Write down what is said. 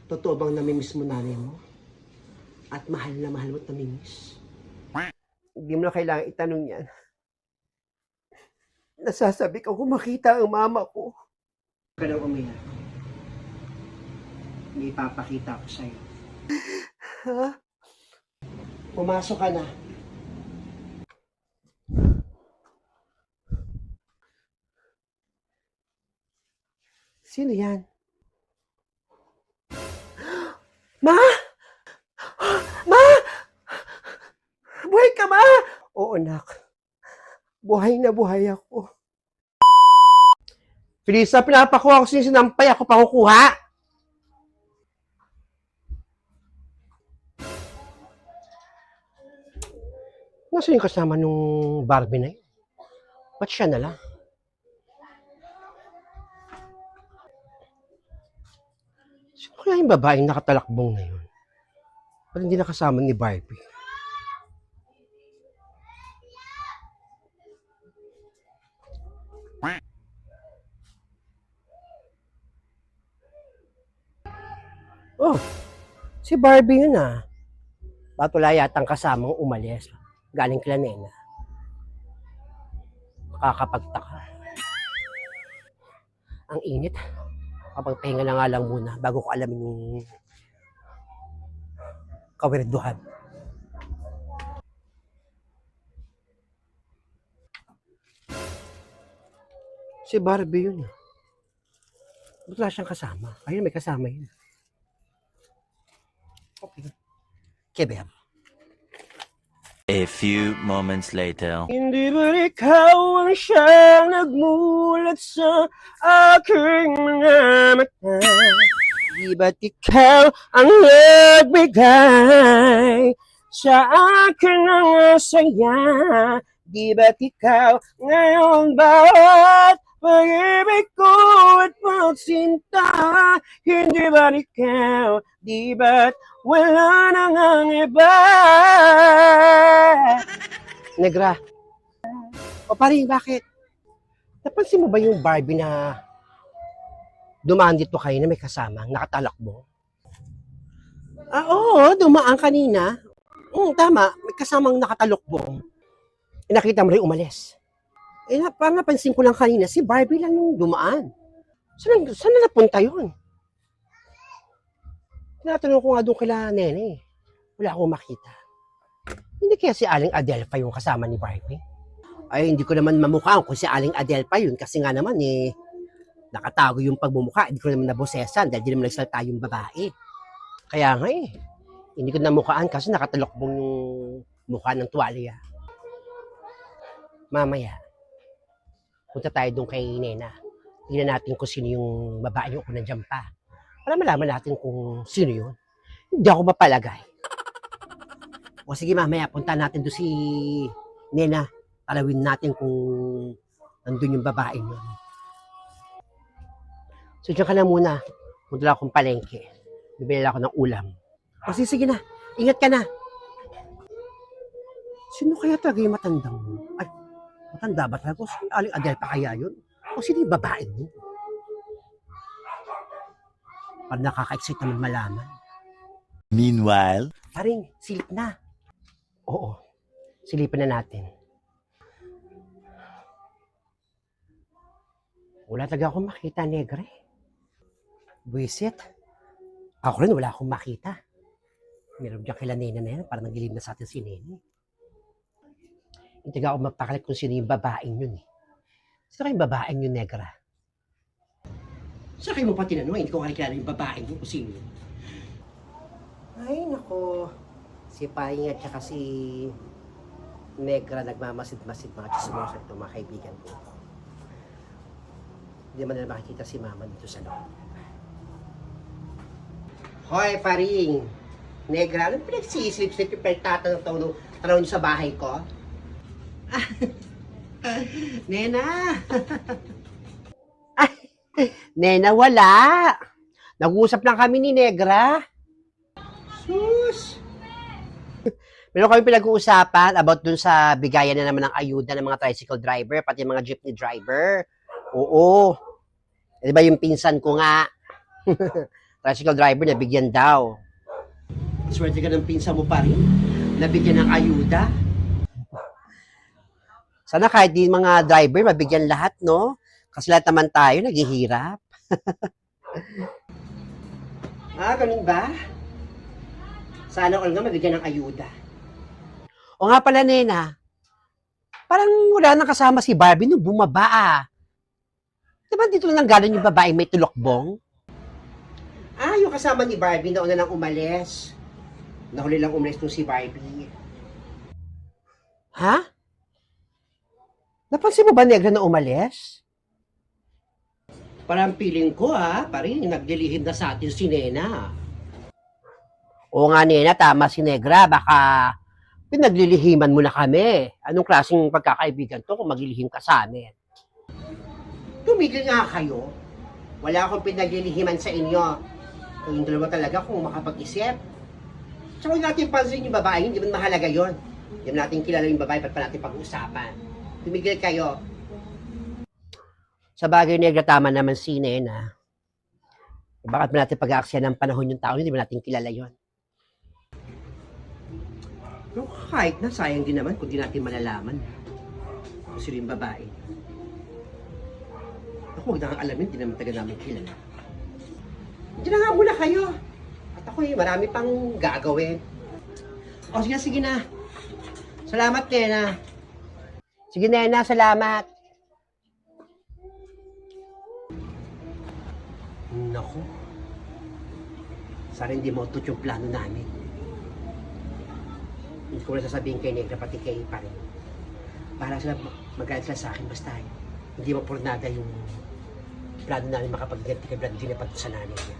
Totoo bang namimiss mo nanay mo? At mahal na mahal mo at namimiss? Hindi mo na kailangan itanong yan. Nasasabi ko kung makita ang mama ko. Huwag ka nang umiyak. May ipapakita ko sa'yo. Ha? Pumasok ka na. Sino yan? Ma! Ma! Buhay ka, Ma! Oo, nak. Buhay na buhay ako. Felisa, pinapakuha ko siya sinampay. Ako pa kukuha. Nasaan yung kasama nung Barbie na yun? Ba't siya na lang? Sino kaya yung babaeng nakatalakbong na yun? Ba't hindi nakasama ni Barbie? Oh, si Barbie yun ah. Patula yatang kasamang umalis. Galing kila Nena. Makakapagtaka. Ang init. Kapag pahinga na nga lang muna bago ko alamin yung kawirduhan. Si Barbie yun. Ba't wala siyang kasama? Ayun, may kasama yun. Okay. Kebem. A few moments later. Hindi ba ikaw ang siyang nagmulat sa aking mga mata? Di ba't ikaw ang nagbigay sa akin ng saya? Di ba't ikaw ngayon bawat pag-ibig ko at pagsinta? Hindi ba't ikaw, di ba't wala nang ang iba? Negra. O paring, bakit? Napansin mo ba yung Barbie na dumaan dito kayo na may kasama, nakatalakbo? Ah, oo, dumaan kanina. Tama, may kasamang nakatalokbong. Nakita mo rin umalis. Parang napansin ko lang kanina, si Barbie lang yung dumaan. Saan na napunta yun? Tinatanong ko nga doon kila Nene. Wala akong makita. Hindi kaya si Aling Adelpa yung kasama ni Barbie? Ay, hindi ko naman mamukhaan kung si Aling Adelpa yun kasi nga naman nakatago yung pagmumukha. Hindi ko naman nabosesan dahil di naman nagsalita yung babae. Kaya nga hindi ko namukhaan kasi nakatalokbong yung mukha ng tuwalya. Mamaya, punta tayo doon kay Nena. Tingnan natin kung sino yung babae yung nandiyan pa. Para malaman natin kung sino yun. Hindi ako mapalagay. O sige mamaya, punta natin doon si Nena. Talawin natin kung nandun yung babae yun. So dyan ka na muna. Punta lang akong palengke. Bibili ako ng ulam. O sige na, ingat ka na. Sino kaya talaga yung matandang mo? Ay, matanda ba talaga? O si Aling Adelpa kaya yun? O sino yung babae mo? Parang nakaka-excite naman malaman. Meanwhile, Paring, silip na. Oo, silipin na natin. Wala talaga akong makita, Negre. Buisit. Ako rin, wala akong makita. Meron dyan kila Nena na yan, parang nagilib na sa atin si Nene. Hindi talaga ako mapakalit kung sino yung babaeng yun eh. Sino kayong babaeng yun, Negra? Sa kayo mo pa tinanong, hindi ko kakilala yung babaeng yun kung sino yun. Ay, nako. Si Paring at saka si Negra nagmamasid-masid mga chismoso ito, mga kaibigan ko. Hindi man na makikita si Mama dito sa loob. Hoy, Paring! Negra, anong pinagsisilip-silip yung pagtatanong niyo sa bahay ko? Nena! Ay, Nena, wala! Nag-uusap lang kami ni Negra. Sus! Meron kami pinag-uusapan about dun sa bigayan na naman ng ayuda ng mga tricycle driver, pati mga jeepney driver. Oo. Di ba yung pinsan ko nga? tricycle driver, nabigyan daw. Swerte ka ng pinsa mo pa rin. Nabigyan ng ayuda. Sana kahit di mga driver, mabigyan lahat, no? Kasi lahat naman tayo, naghihirap. Ganun ba? Sana all nga mabigyan ng ayuda. O nga pala, Nena, parang wala nang kasama si Barbie nung bumaba. Diba dito lang galing yung babae may tulokbong? Yung kasama ni Barbie na una lang umalis. Nahuli lang umalis nung si Barbie. Ha? Napansin mo ba, Negra, na umalis? Parang feeling ko, paring nagdilihim na sa atin si Nena. Oo nga, Nena, tama si Negra. Baka pinaglilihiman mo na kami. Anong klaseng pagkakaibigan to kung maglilihim ka sa amin? Tumigil nga kayo. Wala akong pinaglilihiman sa inyo. Kung yung dalawa talaga kung makapag-isip. Tsaka huwag natin pansin yung babae, hindi man mahalaga yon. Hindi natin kilala yung babae, ba't pa natin pag-uusapan? Tumigil kayo. Sa bagay, Negra, tama naman si Nena. Bakit ba natin pag-aaksaya ng panahon yung tao, hindi ba natin kilala yon? Pero kahit na, sayang din naman kung di natin malalaman kung sino yung babae. Ako, huwag na kang alamin, di naman taga namin kilala. Hindi na nga muna kayo. At ako marami pang gagawin. O, sige na. Salamat, Nena. Sige, Nena, salamat. Naku. Sana hindi mautot yung plano namin. Hindi ko na sasabihin kay Negra, pati kay Paring. Para sila magalit sila sa akin, basta hindi mapurnada yung plano namin makapag-ganti kay Brad Gina pati sa nanay niya.